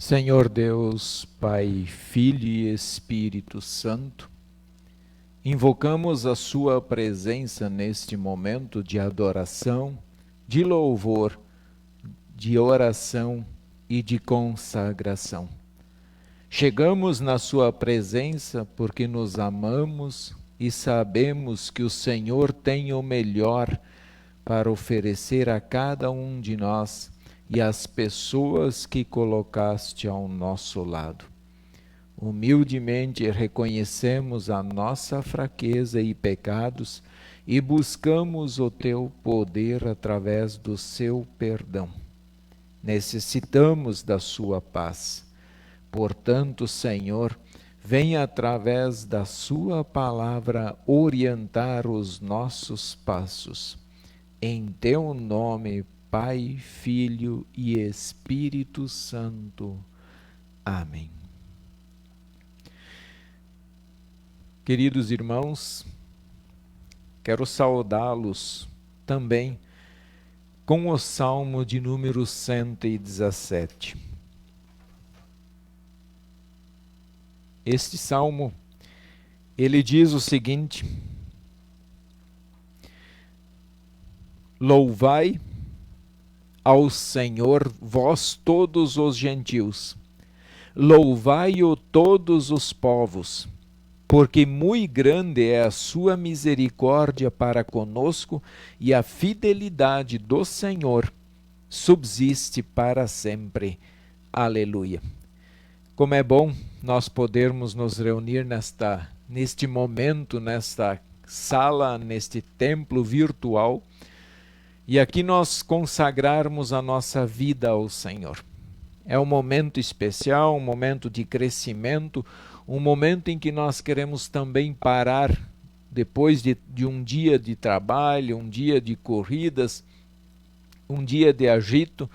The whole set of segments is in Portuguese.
Senhor Deus, Pai, Filho e Espírito Santo, invocamos a Sua presença neste momento de adoração, de louvor, de oração e de consagração. Chegamos na Sua presença porque nos amamos e sabemos que o Senhor tem o melhor para oferecer a cada um de nós e às pessoas que colocaste ao nosso lado. Humildemente reconhecemos a nossa fraqueza e pecados e buscamos o Teu poder através do Seu perdão. Necessitamos da Sua paz. Portanto, Senhor, venha através da Sua palavra orientar os nossos passos. Em Teu nome, Pai, Filho e Espírito Santo. Amém. Queridos irmãos, quero saudá-los também com o Salmo de número 117. Este salmo, ele diz o seguinte: Louvai ao Senhor, vós todos os gentios, louvai-o todos os povos, porque muito grande é a sua misericórdia para conosco e a fidelidade do Senhor subsiste para sempre. Aleluia. Como é bom nós podermos nos reunir neste momento, nesta sala, neste templo virtual, e aqui nós consagrarmos a nossa vida ao Senhor. É um momento especial, um momento de crescimento, um momento em que nós queremos também parar, depois de um dia de trabalho, um dia de corridas, um dia de agito,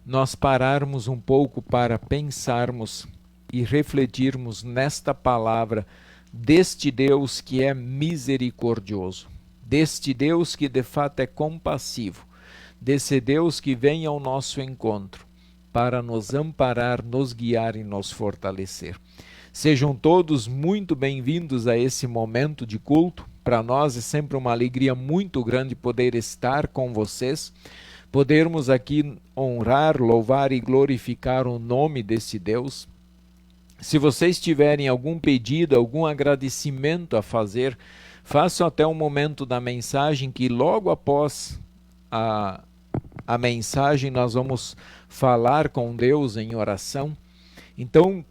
nós pararmos um pouco para pensarmos e refletirmos nesta palavra deste Deus que é misericordioso, deste Deus que de fato é compassivo, desse Deus que vem ao nosso encontro para nos amparar, nos guiar e nos fortalecer. Sejam todos muito bem-vindos a esse momento de culto. Para nós é sempre uma alegria muito grande poder estar com vocês, podermos aqui honrar, louvar e glorificar o nome desse Deus. Se vocês tiverem algum pedido, algum agradecimento a fazer, façam até o momento da mensagem, que logo após a mensagem nós vamos falar com Deus em oração. Então,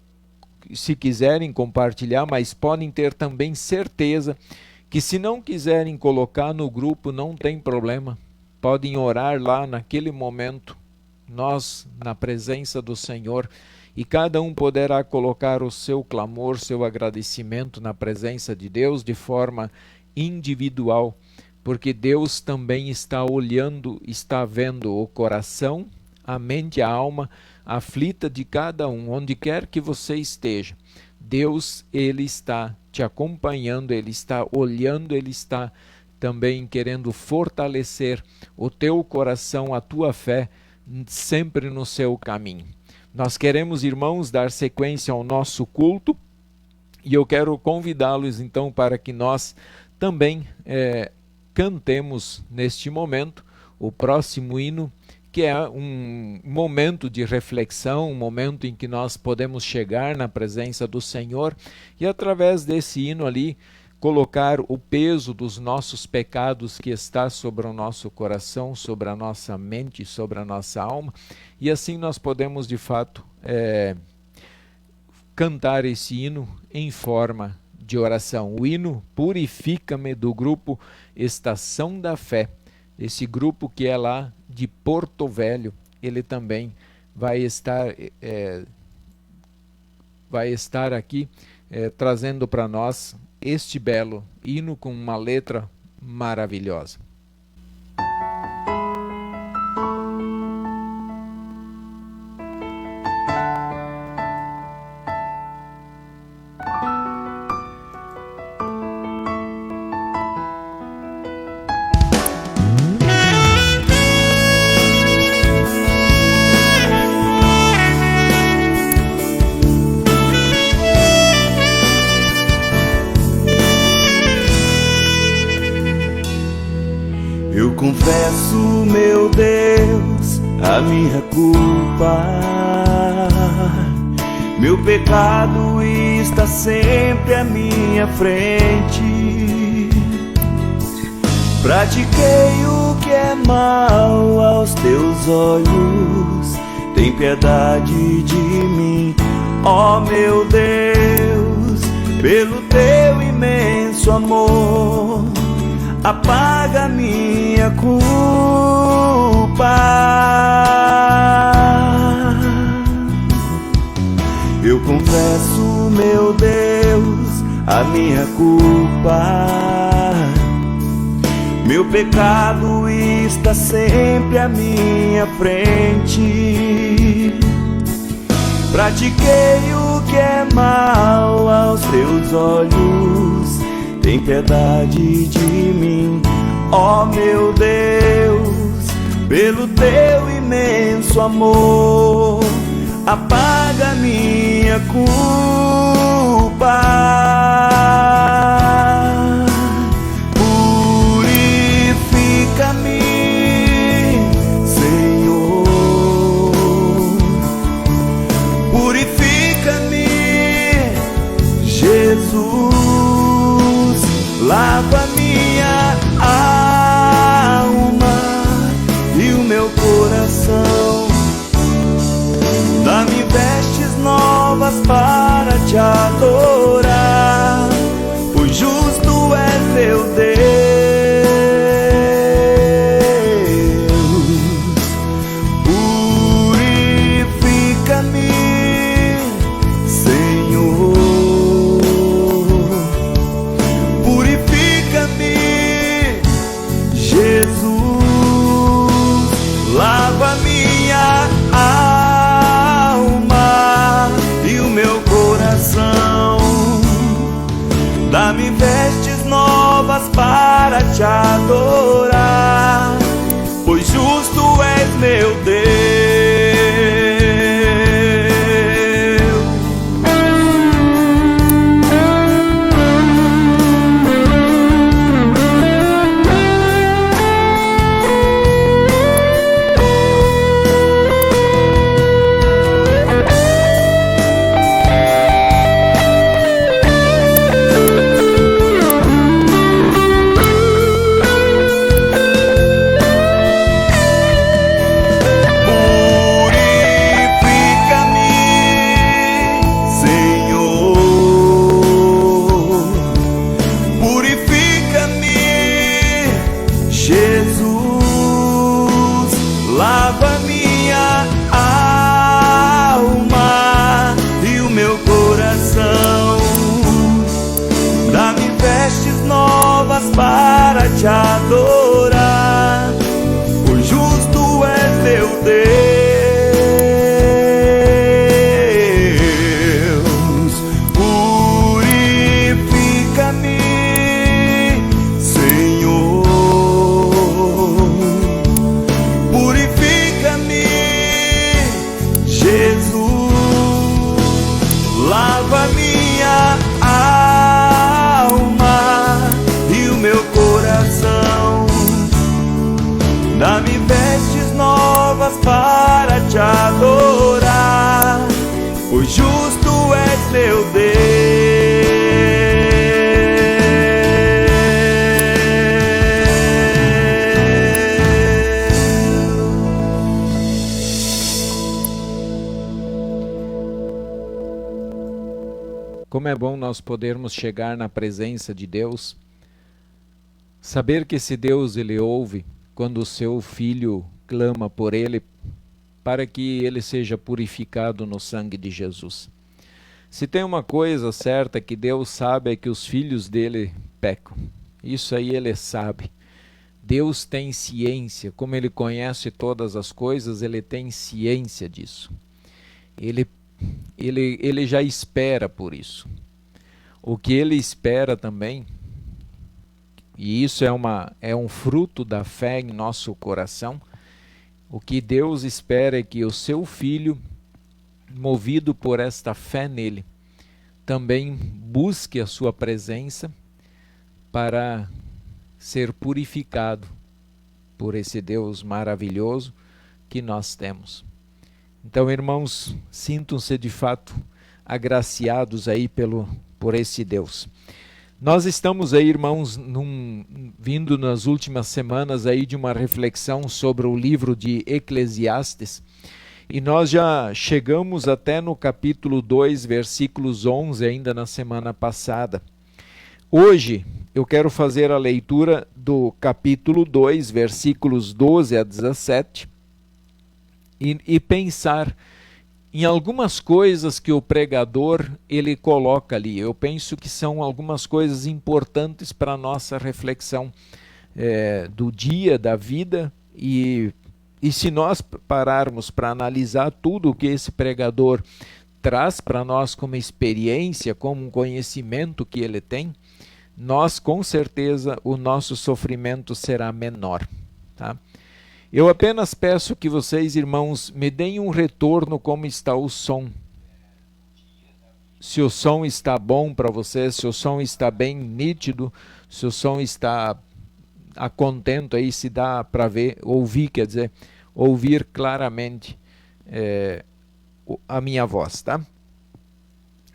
se quiserem compartilhar, mas podem ter também certeza que se não quiserem colocar no grupo, não tem problema. Podem orar lá naquele momento, nós na presença do Senhor, e cada um poderá colocar o seu clamor, seu agradecimento na presença de Deus de forma individual, porque Deus também está olhando, está vendo o coração, a mente, a alma aflita de cada um, onde quer que você esteja. Deus, Ele está te acompanhando, Ele está olhando, Ele está também querendo fortalecer o teu coração, a tua fé, sempre no seu caminho. Nós queremos, irmãos, dar sequência ao nosso culto, e eu quero convidá-los então para que nós também cantemos neste momento o próximo hino, que é um momento de reflexão, um momento em que nós podemos chegar na presença do Senhor e através desse hino ali colocar o peso dos nossos pecados que está sobre o nosso coração, sobre a nossa mente, sobre a nossa alma, e assim nós podemos de fato cantar esse hino em forma de oração. O hino Purifica-me, do grupo Estação da Fé, esse grupo que é lá de Porto Velho. Ele também vai estar aqui trazendo para nós este belo hino com uma letra maravilhosa. minha culpa. Meu pecado está sempre à minha frente. Pratiquei o que é mal aos teus olhos. Tem piedade de mim, ó meu Deus. Pelo teu imenso amor, apaga minha culpa. Eu confesso, meu Deus, a minha culpa. Meu pecado está sempre à minha frente. Pratiquei o que é mal aos teus olhos. Tem piedade de mim, ó meu Deus. Pelo teu imenso amor, apaga minha culpa. Purifica-me, Senhor. Purifica-me, Jesus. Lava minha alma e o meu coração. Dá-me vestes novas para te adorar, pois justo és meu Deus. Purifica-me, Senhor. Purifica-me, Jesus. Lava minha alma e o meu coração. Dá-me vestes novas para te adorar, pois justo és meu Deus. Lava minha alma e o meu coração. Dá-me vestes novas para te adorar, pois justo és meu Deus. Purifica-me, Senhor. Jesus, lava minha alma e o meu coração. Dá-me vestes novas para te adorar, pois justo és meu Deus. Como é bom nós podermos chegar na presença de Deus, saber que esse Deus ele ouve quando o seu filho clama por ele, para que ele seja purificado no sangue de Jesus. Se tem uma coisa certa que Deus sabe é que os filhos dele pecam. Isso aí ele sabe. Deus tem ciência, como ele conhece todas as coisas, ele tem ciência disso. Ele já espera por isso. O que ele espera também, e isso é um fruto da fé em nosso coração, o que Deus espera é que o seu filho, movido por esta fé nele, também busque a sua presença para ser purificado por esse Deus maravilhoso que nós temos. Então, irmãos, sintam-se de fato agraciados aí por esse Deus. Nós estamos aí, irmãos, vindo nas últimas semanas aí de uma reflexão sobre o livro de Eclesiastes, e nós já chegamos até no capítulo 2, versículos 11, ainda na semana passada. Hoje eu quero fazer a leitura do capítulo 2, versículos 12 a 17, e pensar em algumas coisas que o pregador ele coloca ali. Eu penso que são algumas coisas importantes para a nossa reflexão do dia, da vida, e se nós pararmos para analisar tudo o que esse pregador traz para nós como experiência, como um conhecimento que ele tem, nós com certeza o nosso sofrimento será menor, tá? Eu apenas peço que vocês, irmãos, me deem um retorno como está o som. Se o som está bom para vocês, se o som está bem nítido, se o som está a contento aí, se dá para ouvir claramente a minha voz, tá?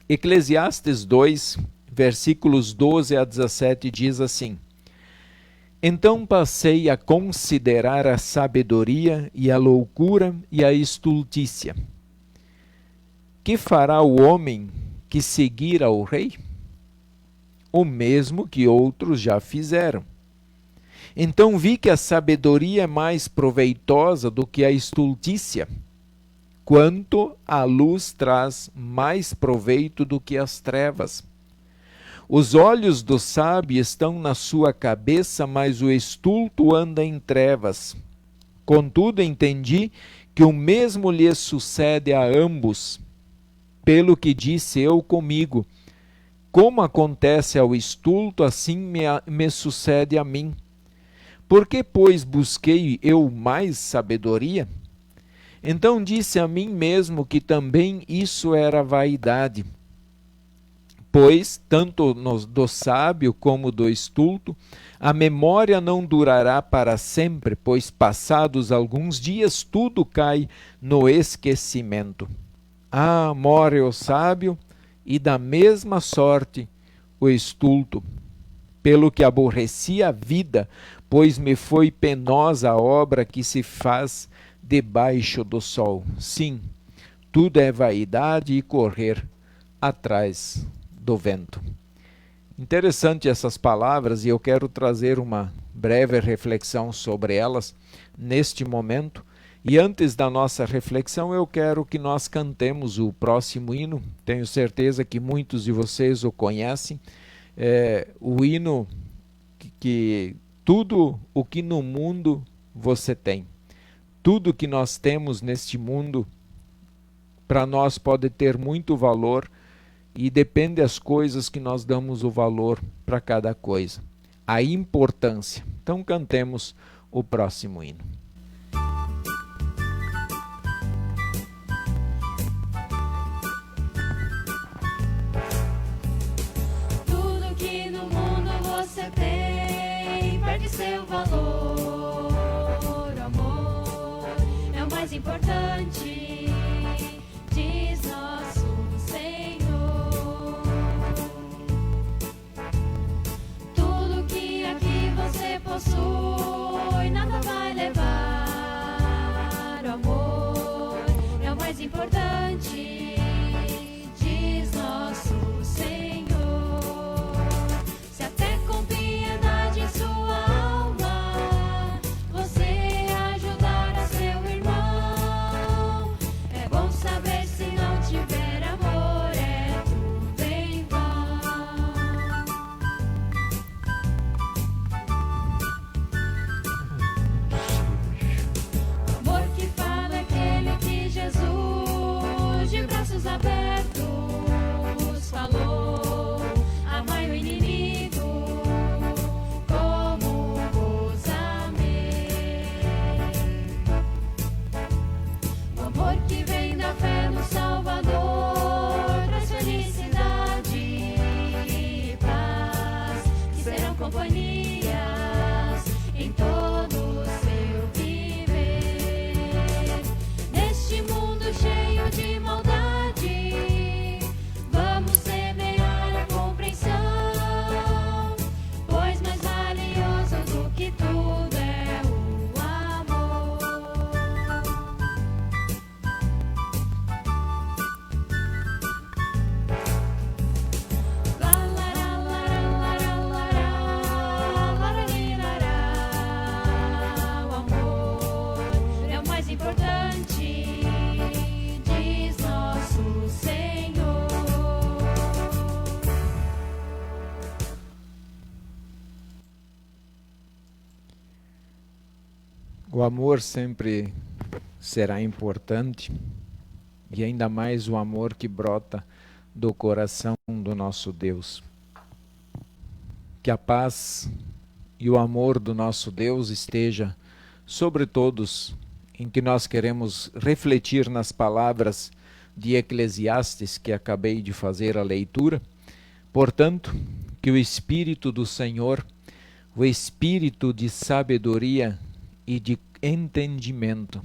Eclesiastes 2, versículos 12 a 17 diz assim: Então passei a considerar a sabedoria e a loucura e a estultícia. Que fará o homem que seguir ao rei? O mesmo que outros já fizeram. Então vi que a sabedoria é mais proveitosa do que a estultícia, quanto a luz traz mais proveito do que as trevas. Os olhos do sábio estão na sua cabeça, mas o estulto anda em trevas. Contudo, entendi que o mesmo lhe sucede a ambos. Pelo que disse eu comigo, como acontece ao estulto, assim me sucede a mim. Por que, pois, busquei eu mais sabedoria? Então disse a mim mesmo que também isso era vaidade. Pois, tanto do sábio como do estulto, a memória não durará para sempre, pois passados alguns dias tudo cai no esquecimento. Morre o sábio, e da mesma sorte o estulto. Pelo que aborreci a vida, pois me foi penosa a obra que se faz debaixo do sol. Sim, tudo é vaidade e correr atrás do vento. Interessante essas palavras, e eu quero trazer uma breve reflexão sobre elas neste momento. E antes da nossa reflexão, eu quero que nós cantemos o próximo hino. Tenho certeza que muitos de vocês o conhecem. O hino que tudo o que no mundo você tem, tudo que nós temos neste mundo, para nós pode ter muito valor, e depende das coisas que nós damos o valor para cada coisa, a importância. Então cantemos o próximo hino. Tudo que no mundo você tem perde seu valor. O amor é o mais importante, diz nosso Senhor. Tudo que aqui você possui, nada vai levar. O amor é o mais importante, diz nosso Senhor. Se até com piedade em sua alma você ajudar a seu irmão, é bom saber, se não tiver amor é tudo em vão. O amor que fala é aquele que Jesus, de braços abertos, falou: amai o inimigo como vos amei. O amor que vem da fé no Salvador traz felicidade e paz, que serão companhias em todo o seu viver. O amor sempre será importante, e ainda mais o amor que brota do coração do nosso Deus. Que a paz e o amor do nosso Deus esteja sobre todos, em que nós queremos refletir nas palavras de Eclesiastes que acabei de fazer a leitura. Portanto, que o Espírito do Senhor, o Espírito de sabedoria e de entendimento,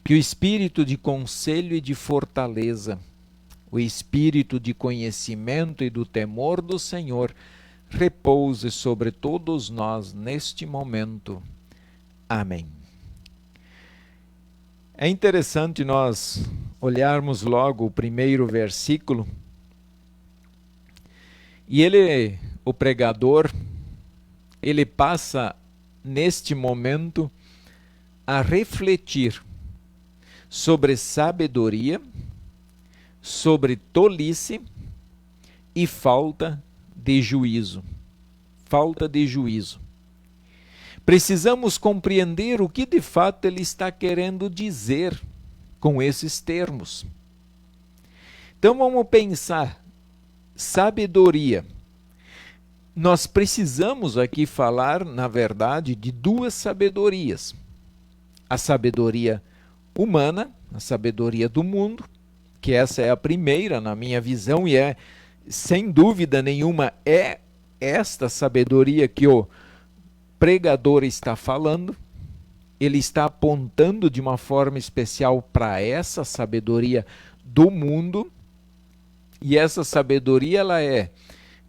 que o Espírito de conselho e de fortaleza, o Espírito de conhecimento e do temor do Senhor, repouse sobre todos nós neste momento. Amém. É interessante nós olharmos logo o primeiro versículo, e o pregador, ele passa neste momento a refletir sobre sabedoria, sobre tolice e falta de juízo. Falta de juízo. Precisamos compreender o que de fato ele está querendo dizer com esses termos. Então vamos pensar. Sabedoria. Nós precisamos aqui falar, na verdade, de duas sabedorias. A sabedoria humana, a sabedoria do mundo, que essa é a primeira na minha visão e sem dúvida nenhuma, é esta sabedoria que o pregador está falando. Ele está apontando de uma forma especial para essa sabedoria do mundo. E essa sabedoria,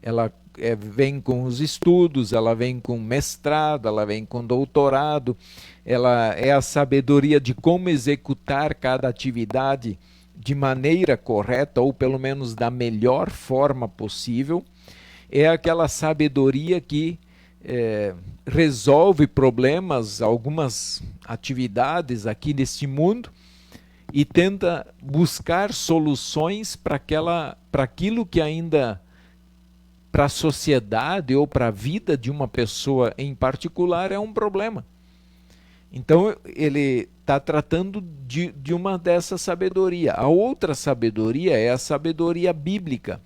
ela vem com os estudos, ela vem com mestrado, ela vem com doutorado, ela é a sabedoria de como executar cada atividade de maneira correta, ou pelo menos da melhor forma possível. É aquela sabedoria que resolve problemas, algumas atividades aqui neste mundo, e tenta buscar soluções para aquilo que ainda, para a sociedade ou para a vida de uma pessoa em particular, é um problema. Então ele está tratando de uma dessa sabedoria. A outra sabedoria é a sabedoria bíblica.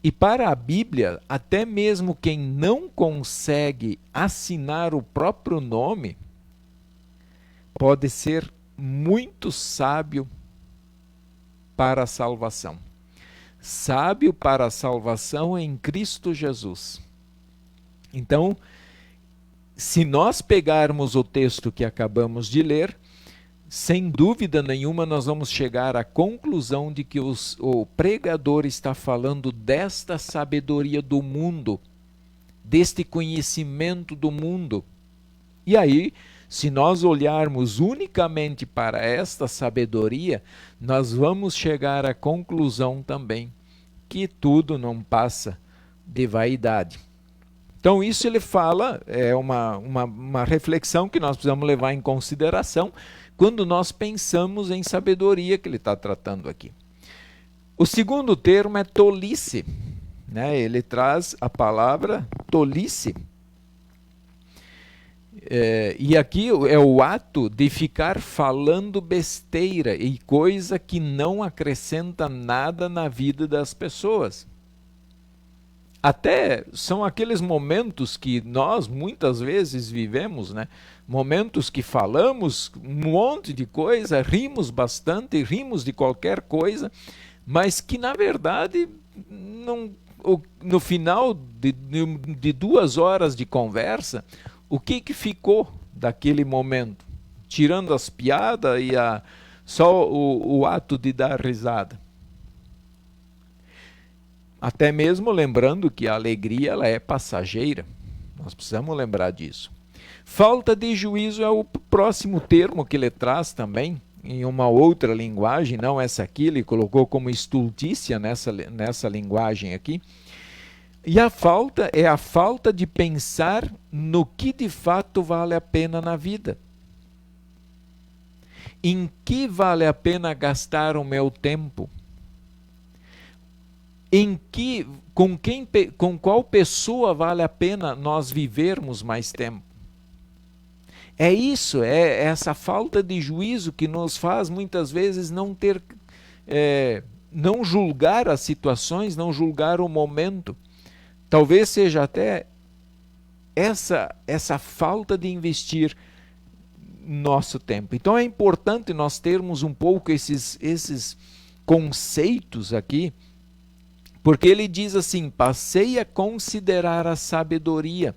E para a Bíblia, até mesmo quem não consegue assinar o próprio nome, pode ser muito sábio para a salvação. Sábio para a salvação em Cristo Jesus. Então, se nós pegarmos o texto que acabamos de ler, sem dúvida nenhuma nós vamos chegar à conclusão de que o pregador está falando desta sabedoria do mundo, deste conhecimento do mundo. E aí, se nós olharmos unicamente para esta sabedoria, nós vamos chegar à conclusão também que tudo não passa de vaidade. Então isso ele fala, é uma reflexão que nós precisamos levar em consideração quando nós pensamos em sabedoria que ele está tratando aqui. O segundo termo é tolice, né? Ele traz a palavra tolice. E aqui é o ato de ficar falando besteira e coisa que não acrescenta nada na vida das pessoas. Até são aqueles momentos que nós muitas vezes vivemos, né? Momentos que falamos um monte de coisa, rimos bastante, rimos de qualquer coisa, mas que na verdade não, no final de 2 horas de conversa, o que ficou daquele momento? Tirando as piadas e só o ato de dar risada. Até mesmo lembrando que a alegria ela é passageira. Nós precisamos lembrar disso. Falta de juízo é o próximo termo que ele traz também, em uma outra linguagem, não essa aqui, ele colocou como estultícia nessa linguagem aqui. E a falta é a falta de pensar no que de fato vale a pena na vida. Em que vale a pena gastar o meu tempo? Com qual pessoa vale a pena nós vivermos mais tempo? É isso, é essa falta de juízo que nos faz muitas vezes não ter, não julgar as situações, não julgar o momento. Talvez seja até essa falta de investir nosso tempo. Então é importante nós termos um pouco esses conceitos aqui, porque ele diz assim: passei a considerar a sabedoria.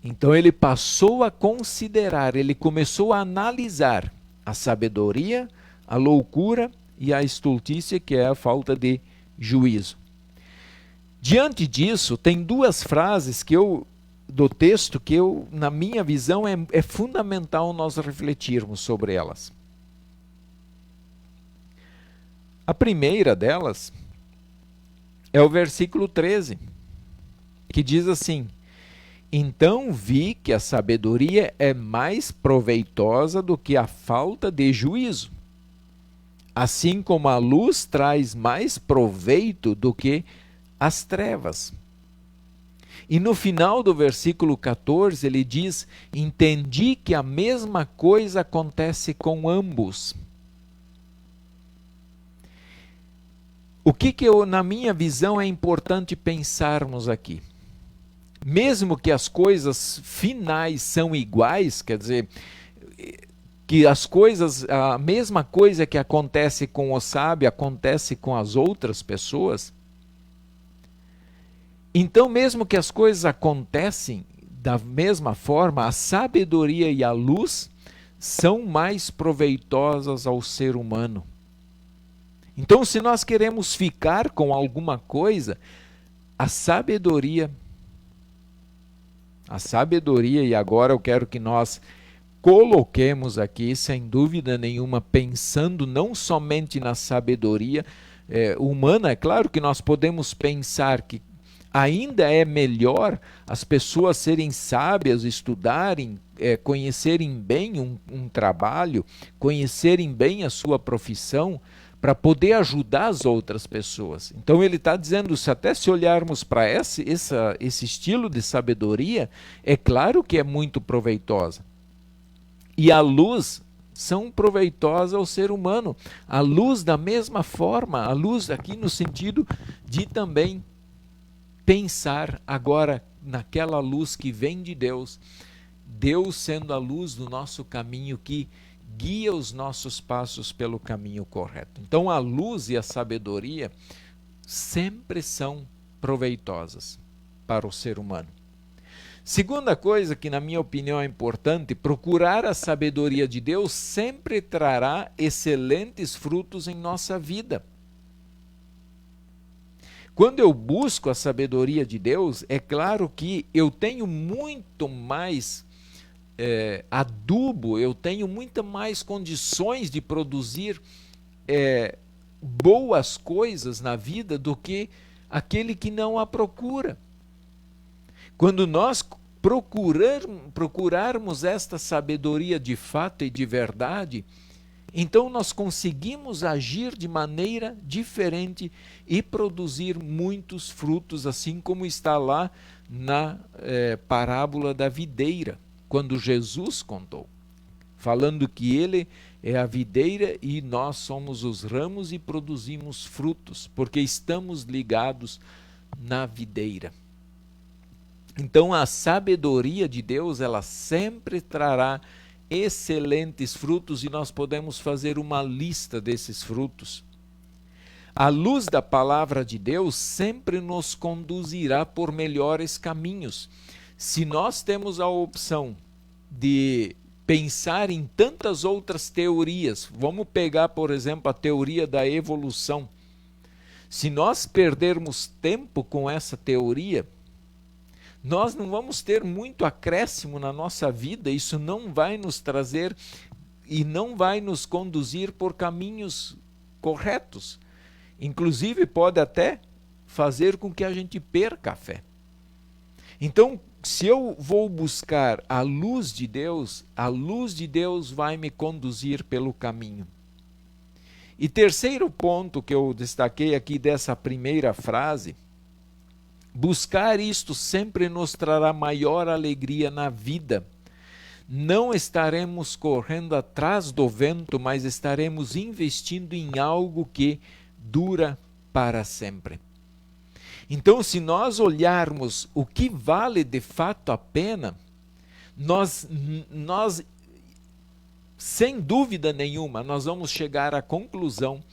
Então ele passou a considerar, ele começou a analisar a sabedoria, a loucura e a estultícia, que é a falta de juízo. Diante disso, tem duas frases do texto que na minha visão, é fundamental nós refletirmos sobre elas. A primeira delas é o versículo 13, que diz assim: então vi que a sabedoria é mais proveitosa do que a falta de juízo, assim como a luz traz mais proveito do que as trevas. E no final do versículo 14 ele diz: entendi que a mesma coisa acontece com ambos. O que na minha visão é importante pensarmos aqui? Mesmo que as coisas finais são iguais, quer dizer, que as coisas, a mesma coisa que acontece com o sábio acontece com as outras pessoas, então mesmo que as coisas acontecem da mesma forma, a sabedoria e a luz são mais proveitosas ao ser humano. Então, se nós queremos ficar com alguma coisa, a sabedoria, e agora eu quero que nós coloquemos aqui, sem dúvida nenhuma, pensando não somente na sabedoria humana. É claro que nós podemos pensar que ainda é melhor as pessoas serem sábias, estudarem, conhecerem bem um trabalho, conhecerem bem a sua profissão, para poder ajudar as outras pessoas. Então ele está dizendo, até se olharmos para esse estilo de sabedoria, é claro que é muito proveitosa. E a luz são proveitosas ao ser humano. A luz da mesma forma, a luz aqui no sentido de também pensar agora naquela luz que vem de Deus, Deus sendo a luz do nosso caminho que guia os nossos passos pelo caminho correto. Então a luz e a sabedoria sempre são proveitosas para o ser humano. Segunda coisa que na minha opinião é importante, procurar a sabedoria de Deus sempre trará excelentes frutos em nossa vida. Quando eu busco a sabedoria de Deus, é claro que eu tenho muito mais adubo, eu tenho muito mais condições de produzir boas coisas na vida do que aquele que não a procura. Quando nós procurarmos esta sabedoria de fato e de verdade, então nós conseguimos agir de maneira diferente e produzir muitos frutos, assim como está lá na parábola da videira, quando Jesus contou, falando que ele é a videira e nós somos os ramos e produzimos frutos, porque estamos ligados na videira. Então a sabedoria de Deus, ela sempre trará excelentes frutos e nós podemos fazer uma lista desses frutos. A luz da palavra de Deus sempre nos conduzirá por melhores caminhos. Se nós temos a opção de pensar em tantas outras teorias, vamos pegar, por exemplo, a teoria da evolução. Se nós perdermos tempo com essa teoria, nós não vamos ter muito acréscimo na nossa vida, isso não vai nos trazer e não vai nos conduzir por caminhos corretos. Inclusive pode até fazer com que a gente perca a fé. Então, se eu vou buscar a luz de Deus vai me conduzir pelo caminho. E terceiro ponto que eu destaquei aqui dessa primeira frase, buscar isto sempre nos trará maior alegria na vida. não estaremos correndo atrás do vento, mas estaremos investindo em algo que dura para sempre. Então, se nós olharmos o que vale de fato a pena, nós sem dúvida nenhuma, nós vamos chegar à conclusão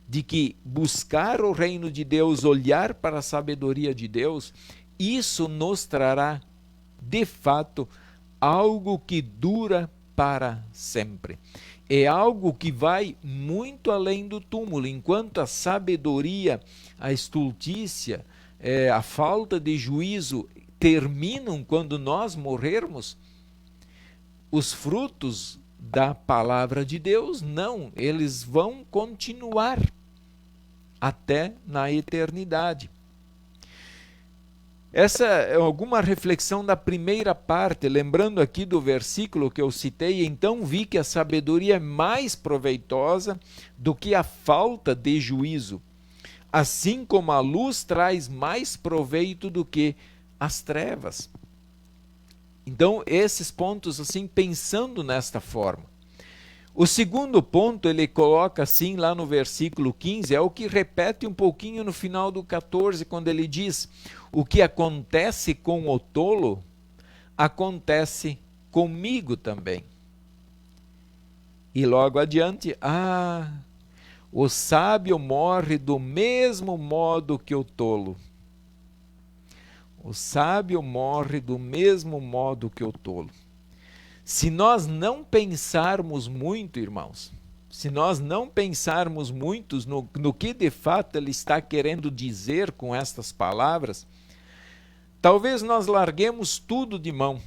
de que buscar o reino de Deus, olhar para a sabedoria de Deus, isso nos trará, de fato, algo que dura para sempre. É algo que vai muito além do túmulo. Enquanto a sabedoria, a estultícia, a falta de juízo terminam quando nós morrermos, os frutos da palavra de Deus não, eles vão continuar até na eternidade. Essa é alguma reflexão da primeira parte, lembrando aqui do versículo que eu citei. Então vi que a sabedoria é mais proveitosa do que a falta de juízo, assim como a luz traz mais proveito do que as trevas. Então, esses pontos, assim, pensando nesta forma. O segundo ponto, ele coloca assim lá no versículo 15, é o que repete um pouquinho no final do 14, quando ele diz: o que acontece com o tolo, acontece comigo também. E logo adiante, o sábio morre do mesmo modo que o tolo. O sábio morre do mesmo modo que o tolo. Se nós não pensarmos muito, irmãos, se nós não pensarmos muito no que de fato ele está querendo dizer com estas palavras, talvez nós larguemos tudo de mão.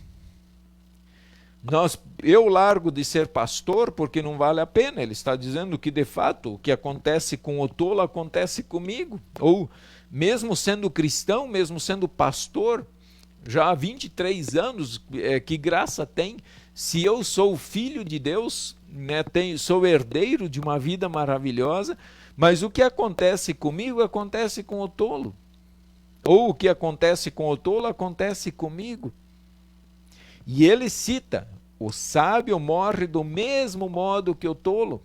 Eu largo de ser pastor porque não vale a pena. Ele está dizendo que de fato o que acontece com o tolo acontece comigo. Ou mesmo sendo cristão, mesmo sendo pastor, já há 23 anos, que graça tem se eu sou filho de Deus, né, sou herdeiro de uma vida maravilhosa, mas o que acontece comigo acontece com o tolo. Ou o que acontece com o tolo acontece comigo. E ele cita: o sábio morre do mesmo modo que o tolo.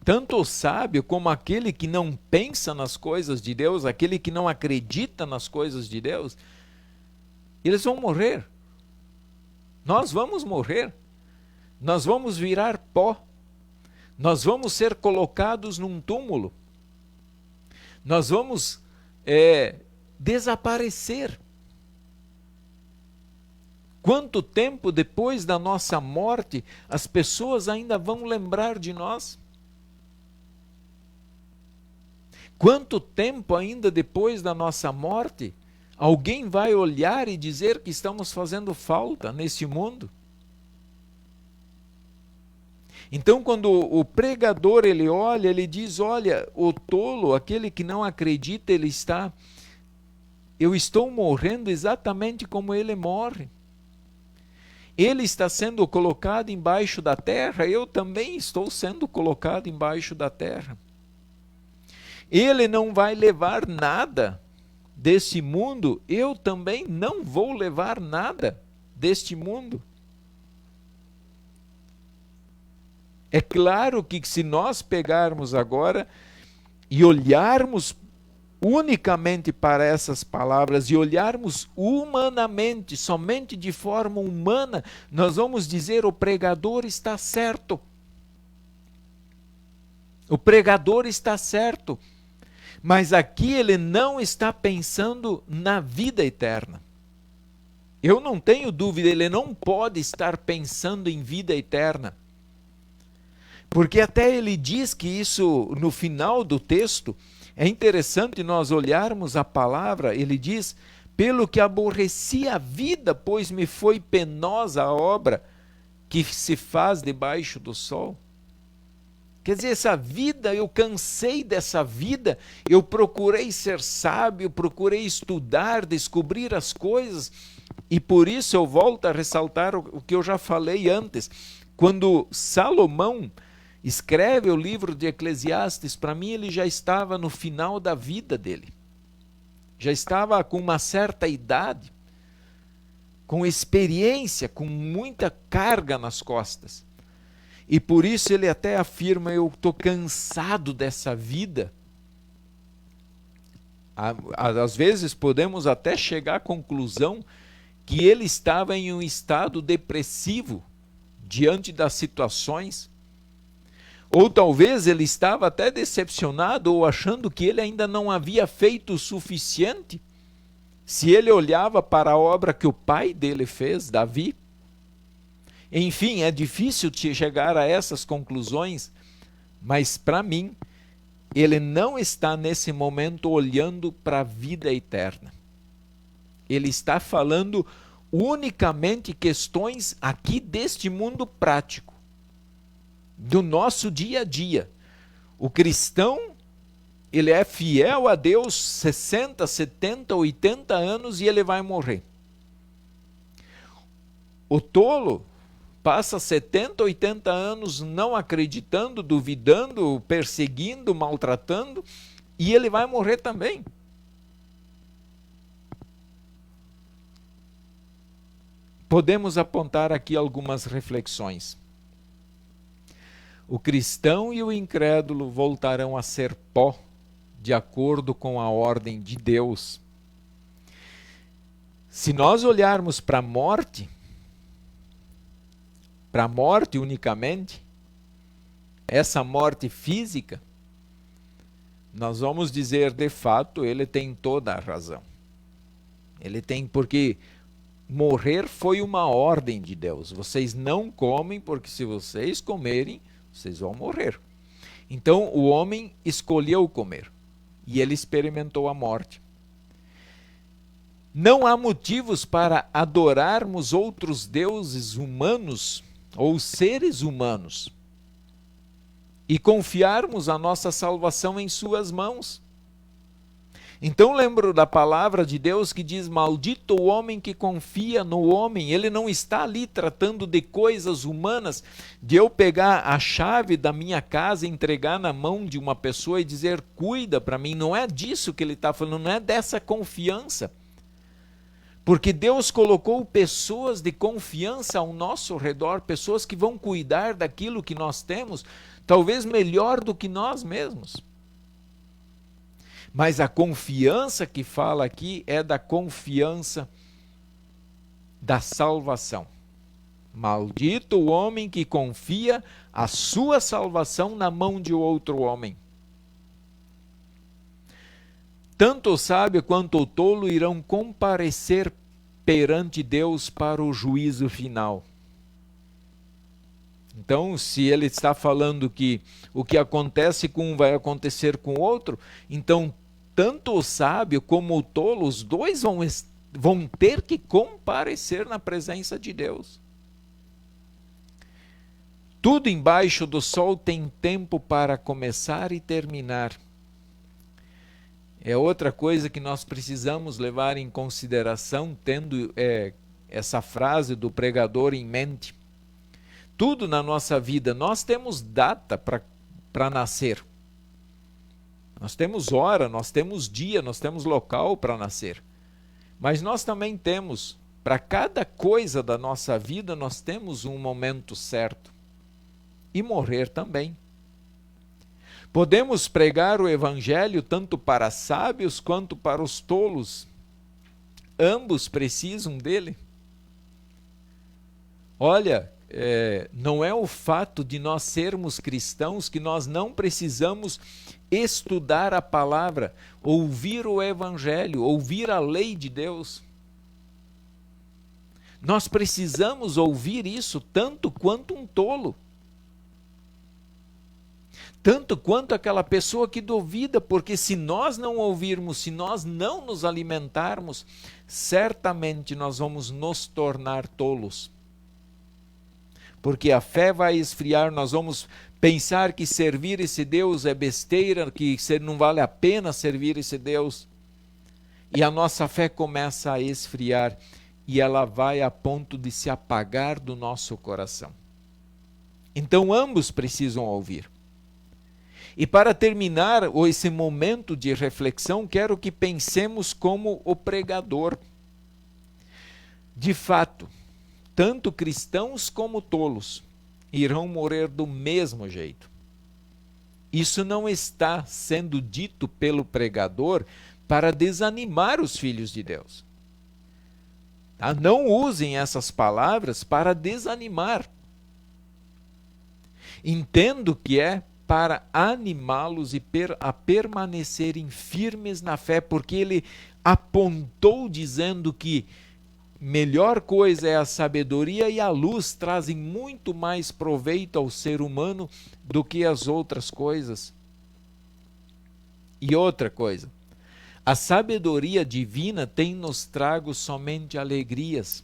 Tanto o sábio como aquele que não pensa nas coisas de Deus, aquele que não acredita nas coisas de Deus, eles vão morrer. Nós vamos morrer. Nós vamos virar pó. Nós vamos ser colocados num túmulo. Nós vamos desaparecer. Quanto tempo depois da nossa morte as pessoas ainda vão lembrar de nós? Quanto tempo ainda depois da nossa morte alguém vai olhar e dizer que estamos fazendo falta nesse mundo? Então, quando o pregador ele olha, ele diz: olha, o tolo, aquele que não acredita, eu estou morrendo exatamente como ele morre. Ele está sendo colocado embaixo da terra, eu também estou sendo colocado embaixo da terra. Ele não vai levar nada desse mundo, eu também não vou levar nada deste mundo. É claro que se nós pegarmos agora e olharmos unicamente para essas palavras e olharmos humanamente, somente de forma humana, nós vamos dizer: o pregador está certo. O pregador está certo. Mas aqui ele não está pensando na vida eterna. Eu não tenho dúvida, ele não pode estar pensando em vida eterna. Porque até ele diz que isso, no final do texto, é interessante nós olharmos a palavra. Ele diz: pelo que aborreci a vida, pois me foi penosa a obra que se faz debaixo do sol. Quer dizer, essa vida, eu cansei dessa vida, eu procurei ser sábio, procurei estudar, descobrir as coisas, e por isso eu volto a ressaltar o que eu já falei antes. Quando Salomão escreve o livro de Eclesiastes, para mim ele já estava no final da vida dele. Já estava com uma certa idade. com experiência, com muita carga nas costas. E por isso ele até afirma: eu estou cansado dessa vida. Às vezes podemos até chegar à conclusão que ele estava em um estado depressivo diante das situações. Ou talvez ele estava até decepcionado ou achando que ele ainda não havia feito o suficiente. Se ele olhava para a obra que o pai dele fez, Davi. Enfim, é difícil chegar a essas conclusões, mas para mim, ele não está nesse momento olhando para a vida eterna. Ele está falando unicamente questões aqui deste mundo prático, do nosso dia a dia. O cristão, ele é fiel a Deus 60, 70, 80 anos e ele vai morrer. O tolo passa 70, 80 anos não acreditando, duvidando, perseguindo, maltratando, e ele vai morrer também. Podemos apontar aqui algumas reflexões. O cristão e o incrédulo voltarão a ser pó, de acordo com a ordem de Deus. Se nós olharmos para a morte unicamente, essa morte física, nós vamos dizer, de fato, ele tem toda a razão. Ele tem, porque morrer foi uma ordem de Deus. Vocês não comem, porque se vocês comerem, vocês vão morrer. Então o homem escolheu comer e ele experimentou a morte. Não há motivos para adorarmos outros deuses humanos ou seres humanos e confiarmos a nossa salvação em suas mãos. Então lembro da palavra de Deus que diz: maldito o homem que confia no homem. Ele não está ali tratando de coisas humanas, de eu pegar a chave da minha casa, entregar na mão de uma pessoa e dizer: cuida para mim. Não é disso que ele está falando, não é dessa confiança. Porque Deus colocou pessoas de confiança ao nosso redor, pessoas que vão cuidar daquilo que nós temos, talvez melhor do que nós mesmos. Mas a confiança que fala aqui é da confiança da salvação. Maldito o homem que confia a sua salvação na mão de outro homem. Tanto o sábio quanto o tolo irão comparecer perante Deus para o juízo final. Então, se ele está falando que o que acontece com um vai acontecer com o outro, então tanto o sábio como o tolo, os dois vão ter que comparecer na presença de Deus. Tudo embaixo do sol tem tempo para começar e terminar. É outra coisa que nós precisamos levar em consideração, tendo essa frase do pregador em mente. Tudo na nossa vida, nós temos data para nascer. Nós temos hora, nós temos dia, nós temos local para nascer. Mas nós também temos, para cada coisa da nossa vida, nós temos um momento certo. E morrer também. Podemos pregar o evangelho tanto para sábios quanto para os tolos. Ambos precisam dele. Olha, não é o fato de nós sermos cristãos que nós não precisamos estudar a palavra, ouvir o evangelho, ouvir a lei de Deus. Nós precisamos ouvir isso tanto quanto um tolo. Tanto quanto aquela pessoa que duvida, porque se nós não ouvirmos, se nós não nos alimentarmos, certamente nós vamos nos tornar tolos. Porque a fé vai esfriar, nós vamos pensar que servir esse Deus é besteira, que não vale a pena servir esse Deus. E a nossa fé começa a esfriar e ela vai a ponto de se apagar do nosso coração. Então ambos precisam ouvir. E para terminar esse momento de reflexão, quero que pensemos como o pregador. De fato, tanto cristãos como tolos irão morrer do mesmo jeito. Isso não está sendo dito pelo pregador para desanimar os filhos de Deus. Tá? Não usem essas palavras para desanimar. Entendo que é para animá-los a permanecerem firmes na fé, porque ele apontou dizendo que melhor coisa é a sabedoria e a luz trazem muito mais proveito ao ser humano do que as outras coisas. E outra coisa, a sabedoria divina tem nos trago somente alegrias.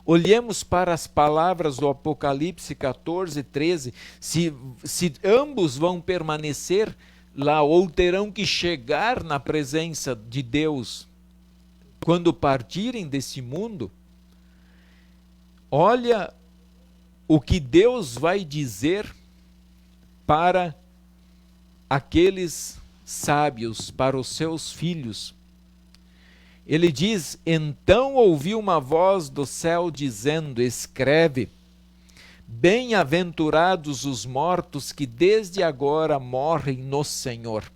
Olhemos para as palavras do Apocalipse 14, 13, se ambos vão permanecer lá ou terão que chegar na presença de Deus quando partirem desse mundo, olha o que Deus vai dizer para aqueles sábios, para os seus filhos. Ele diz: então ouvi uma voz do céu dizendo: escreve, bem-aventurados os mortos que desde agora morrem no Senhor.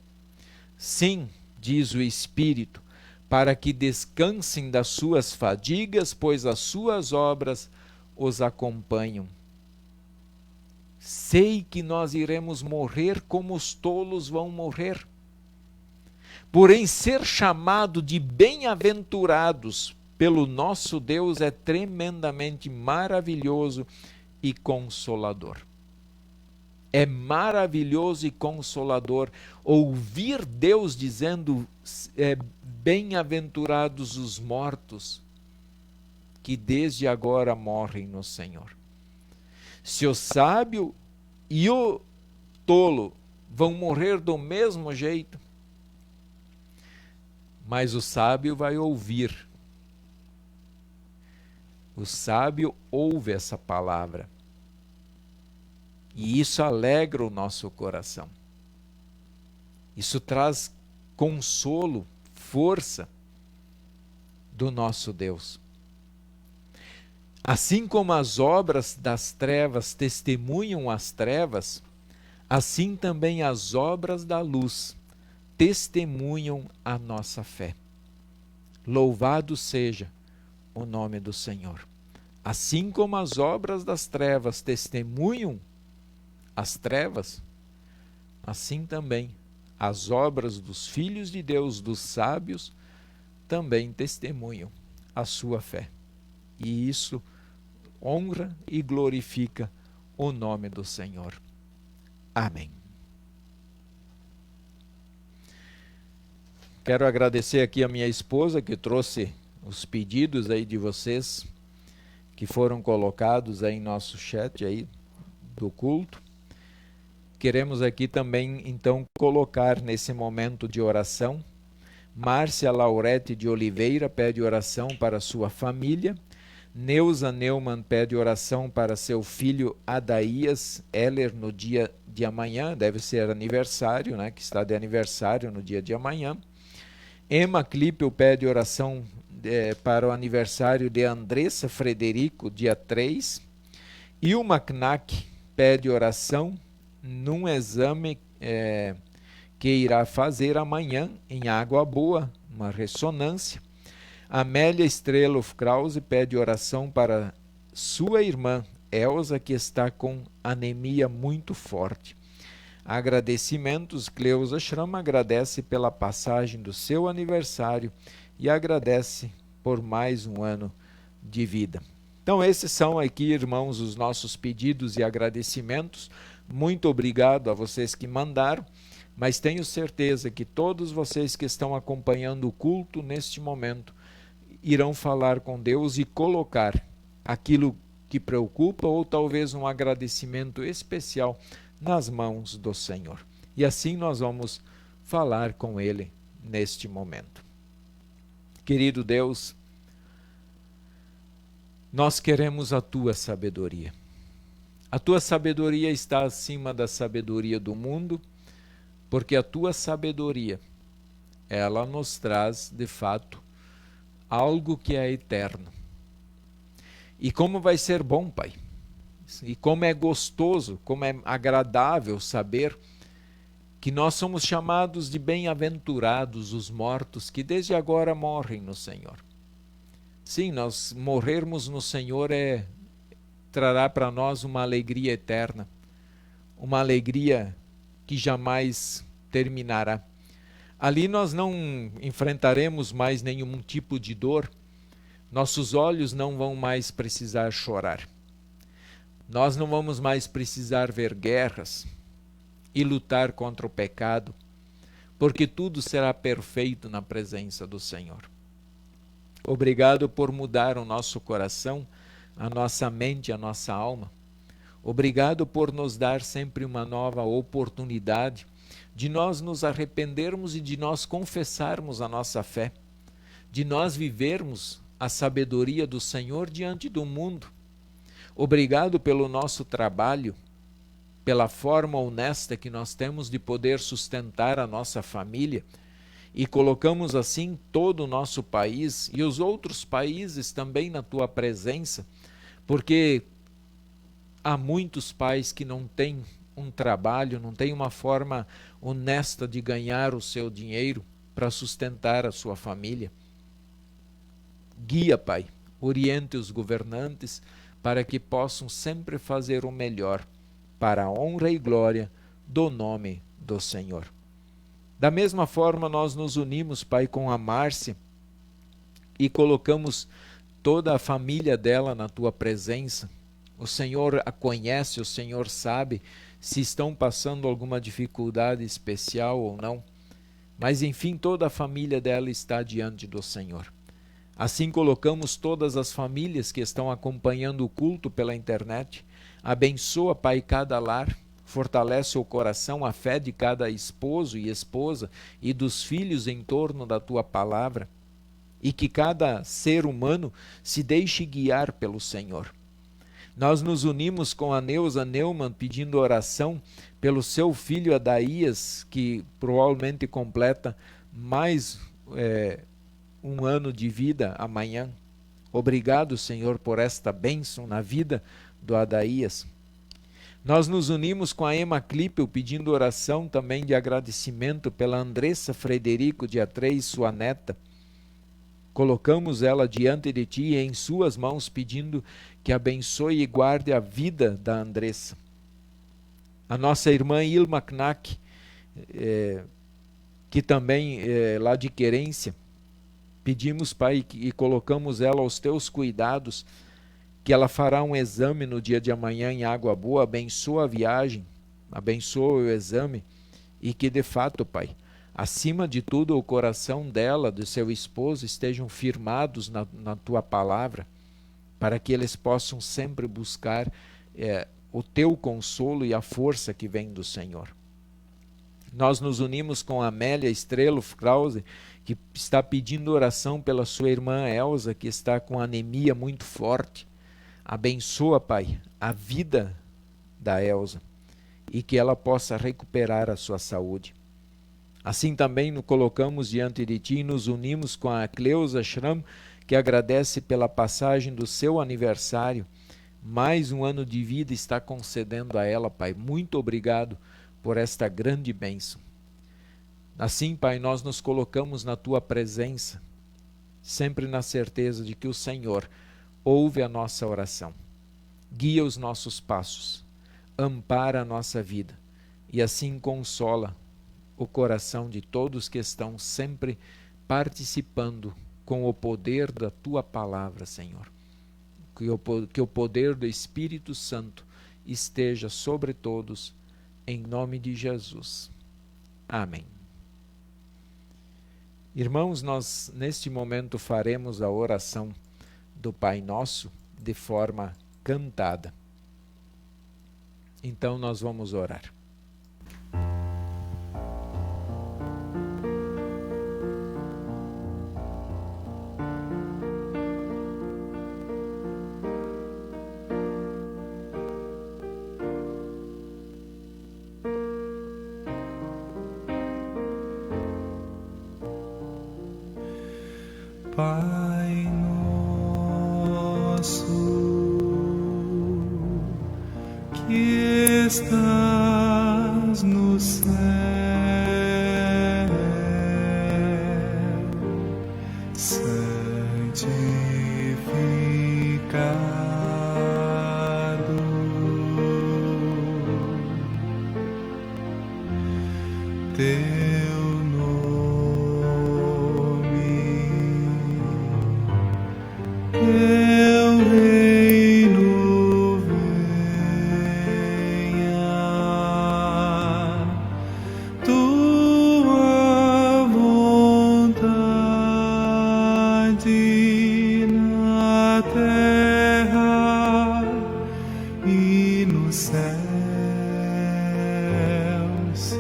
Sim, diz o Espírito, para que descansem das suas fadigas, pois as suas obras os acompanham. Sei que nós iremos morrer como os tolos vão morrer. Porém, ser chamado de bem-aventurados pelo nosso Deus é tremendamente maravilhoso e consolador. É maravilhoso e consolador ouvir Deus dizendo: bem-aventurados os mortos que desde agora morrem no Senhor. Se o sábio e o tolo vão morrer do mesmo jeito, mas o sábio vai ouvir. O sábio ouve essa palavra. E isso alegra o nosso coração. Isso traz consolo, força do nosso Deus. Assim como as obras das trevas testemunham as trevas, assim também as obras da luz testemunham a nossa fé. Louvado seja o nome do Senhor. Assim como as obras das trevas testemunham as trevas, assim também as obras dos filhos de Deus, dos sábios, também testemunham a sua fé. E isso honra e glorifica o nome do Senhor. Amém. Quero agradecer aqui a minha esposa que trouxe os pedidos aí de vocês que foram colocados aí em nosso chat aí do culto. Queremos aqui também então colocar nesse momento de oração. Márcia Laurete de Oliveira pede oração para sua família. Neuza Neumann pede oração para seu filho Adaías Heller no dia de amanhã, deve ser aniversário, né, que está de aniversário no dia de amanhã. Emma Klippel pede oração para o aniversário de Andressa Frederico, dia 3. Ilma Knack pede oração num exame que irá fazer amanhã em Água Boa, uma ressonância. Amélia Streloff Krause pede oração para sua irmã Elza, que está com anemia muito forte. Agradecimentos, Cleusa Schramm agradece pela passagem do seu aniversário e agradece por mais um ano de vida. Então esses são aqui, irmãos, os nossos pedidos e agradecimentos. Muito obrigado a vocês que mandaram, mas tenho certeza que todos vocês que estão acompanhando o culto neste momento irão falar com Deus e colocar aquilo que preocupa ou talvez um agradecimento especial nas mãos do Senhor. E assim nós vamos falar com Ele neste momento. Querido Deus, nós queremos a Tua sabedoria. A Tua sabedoria está acima da sabedoria do mundo, porque a Tua sabedoria, ela nos traz, de fato, algo que é eterno. E como vai ser bom, Pai, e como é gostoso, como é agradável saber que nós somos chamados de bem-aventurados os mortos que desde agora morrem no Senhor. Sim, nós morrermos no Senhor trará para nós uma alegria eterna, uma alegria que jamais terminará. Ali nós não enfrentaremos mais nenhum tipo de dor, nossos olhos não vão mais precisar chorar, nós não vamos mais precisar ver guerras e lutar contra o pecado, porque tudo será perfeito na presença do Senhor. Obrigado por mudar o nosso coração, a nossa mente, a nossa alma. Obrigado por nos dar sempre uma nova oportunidade de nós nos arrependermos e de nós confessarmos a nossa fé, de nós vivermos a sabedoria do Senhor diante do mundo. Obrigado pelo nosso trabalho, pela forma honesta que nós temos de poder sustentar a nossa família e colocamos assim todo o nosso país e os outros países também na tua presença, porque há muitos pais que não têm um trabalho, não têm uma forma honesta de ganhar o seu dinheiro para sustentar a sua família. Guia, Pai, oriente os governantes para que possam sempre fazer o melhor para a honra e glória do nome do Senhor. Da mesma forma, nós nos unimos, Pai, com a Márcia e colocamos toda a família dela na tua presença. O Senhor a conhece, o Senhor sabe se estão passando alguma dificuldade especial ou não. Mas enfim, toda a família dela está diante do Senhor. Assim colocamos todas as famílias que estão acompanhando o culto pela internet. Abençoa, Pai, cada lar. Fortalece o coração, a fé de cada esposo e esposa e dos filhos em torno da tua palavra. E que cada ser humano se deixe guiar pelo Senhor. Nós nos unimos com a Neuza Neumann pedindo oração pelo seu filho Adaías, que provavelmente completa mais um ano de vida amanhã. Obrigado, Senhor, por esta bênção na vida do Adaías. Nós nos unimos com a Emma Klippel pedindo oração também de agradecimento pela Andressa Frederico, dia 3, sua neta. Colocamos ela diante de ti e em suas mãos pedindo que abençoe e guarde a vida da Andressa. A nossa irmã Ilma Knack, que também é lá de Querência, pedimos, Pai, e colocamos ela aos teus cuidados, que ela fará um exame no dia de amanhã em Água Boa. Abençoa a viagem, abençoa o exame e que de fato, Pai, acima de tudo o coração dela, do seu esposo, estejam firmados na tua palavra, para que eles possam sempre buscar o teu consolo e a força que vem do Senhor. Nós nos unimos com a Amélia Estrelo Krause, que está pedindo oração pela sua irmã Elza, que está com anemia muito forte. Abençoa, Pai, a vida da Elza e que ela possa recuperar a sua saúde. Assim também nos colocamos diante de ti e nos unimos com a Cleusa Schramm, que agradece pela passagem do seu aniversário. Mais um ano de vida está concedendo a ela, Pai. Muito obrigado por esta grande bênção. Assim, Pai, nós nos colocamos na tua presença, sempre na certeza de que o Senhor ouve a nossa oração, guia os nossos passos, ampara a nossa vida e assim consola o coração de todos que estão sempre participando com o poder da tua palavra, Senhor. Que o poder do Espírito Santo esteja sobre todos, em nome de Jesus. Amém. Irmãos, nós neste momento faremos a oração do Pai Nosso de forma cantada. Então nós vamos orar. Pai nosso, que estás no céu, santificado teu nome, teu reino venha, tua vontade na terra e no céu se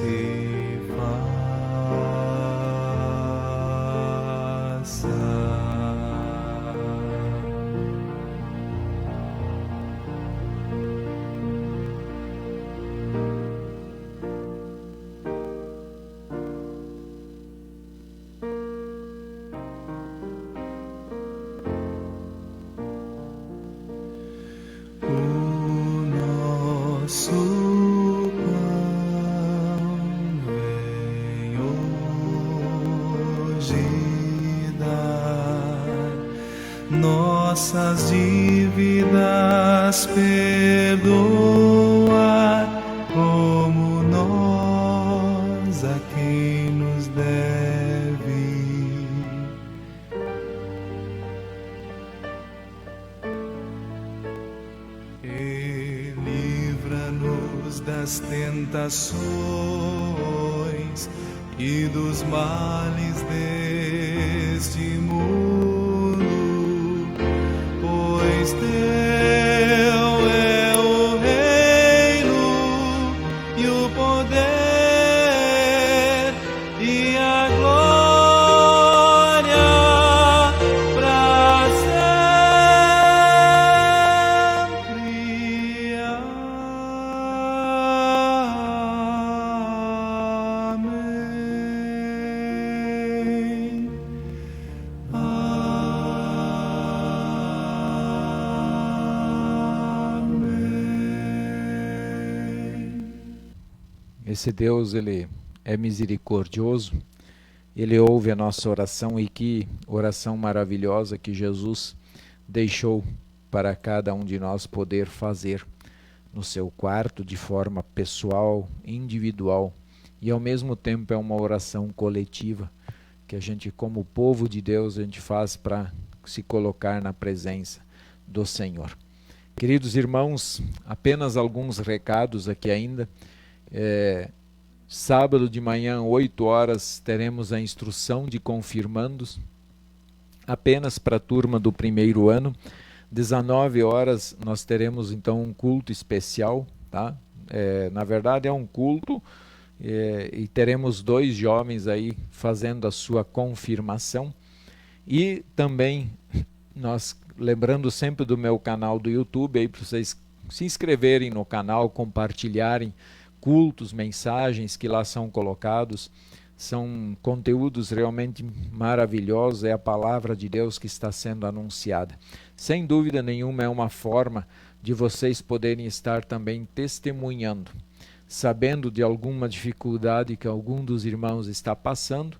o nosso pão vem hoje dar, nossas dívidas perdoar, como nós a quem nos deve. E livra-nos das tentações e dos males deste mundo, pois teu é o reino e o poder e a glória para sempre. Amém. Amém. Esse Deus, ele é misericordioso, ele ouve a nossa oração, e que oração maravilhosa que Jesus deixou para cada um de nós poder fazer no seu quarto de forma pessoal, individual, e ao mesmo tempo é uma oração coletiva que a gente, como povo de Deus, a gente faz para se colocar na presença do Senhor. Queridos irmãos, apenas alguns recados aqui ainda. Sábado de manhã, 8 horas, teremos a instrução de confirmandos, apenas para a turma do primeiro ano. 19 horas nós teremos então um culto especial, tá? Na verdade é um culto, e teremos 2 jovens aí fazendo a sua confirmação. E também nós, lembrando sempre do meu canal do YouTube, aí para vocês se inscreverem no canal, compartilharem cultos, mensagens que lá são colocados, são conteúdos realmente maravilhosos, é a palavra de Deus que está sendo anunciada. Sem dúvida nenhuma é uma forma de vocês poderem estar também testemunhando, sabendo de alguma dificuldade que algum dos irmãos está passando,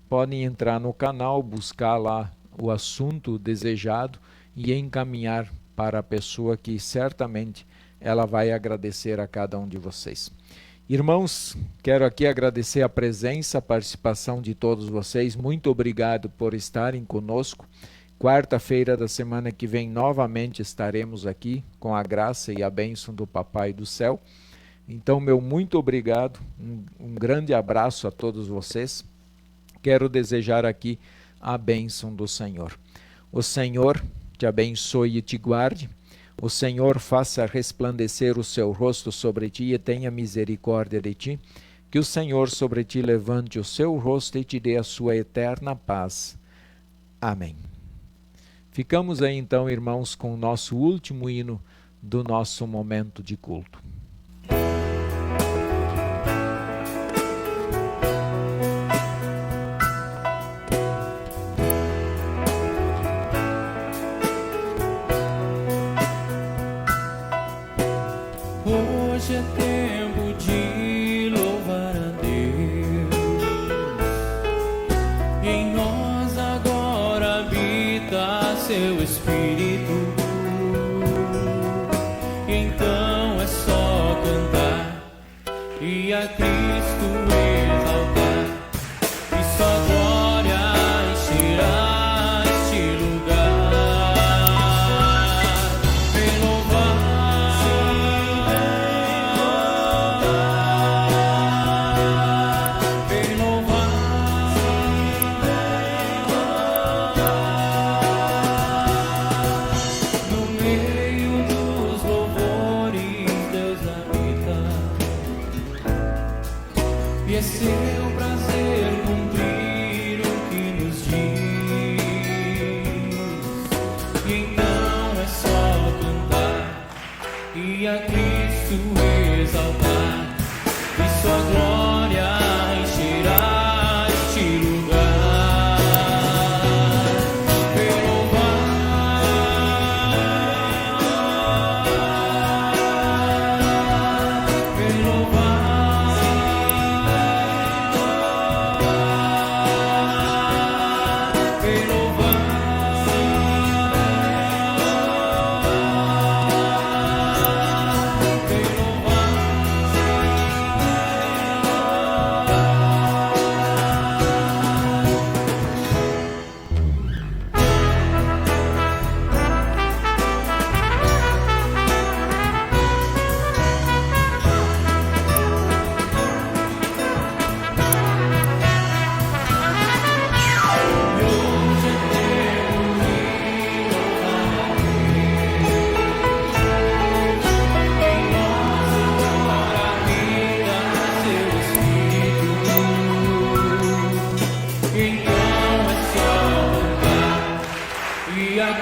podem entrar no canal, buscar lá o assunto desejado e encaminhar para a pessoa que certamente ela vai agradecer a cada um de vocês. Irmãos, quero aqui agradecer a presença, a participação de todos vocês. Muito obrigado por estarem conosco. Quarta-feira da semana que vem novamente estaremos aqui com a graça e a bênção do Papai do Céu. Então, meu muito obrigado, um grande abraço a todos vocês. Quero desejar aqui a bênção do Senhor. O Senhor te abençoe e te guarde. O Senhor faça resplandecer o seu rosto sobre ti e tenha misericórdia de ti. Que o Senhor sobre ti levante o seu rosto e te dê a sua eterna paz. Amém. Ficamos aí então, irmãos, com o nosso último hino do nosso momento de culto. e em nós agora habita seu Espírito. E então é só cantar e a Cristo exaltar, e só glória encherá este lugar. Vem louvar, vem louvar, no meio dos louvores Deus habita, e é seu prazer cumprir o que nos diz. E então é só cantar e a Cristo exaltar, e sua glória encherá este lugar. Vem louvar, vem louvar, vem louvar, vem louvar. E a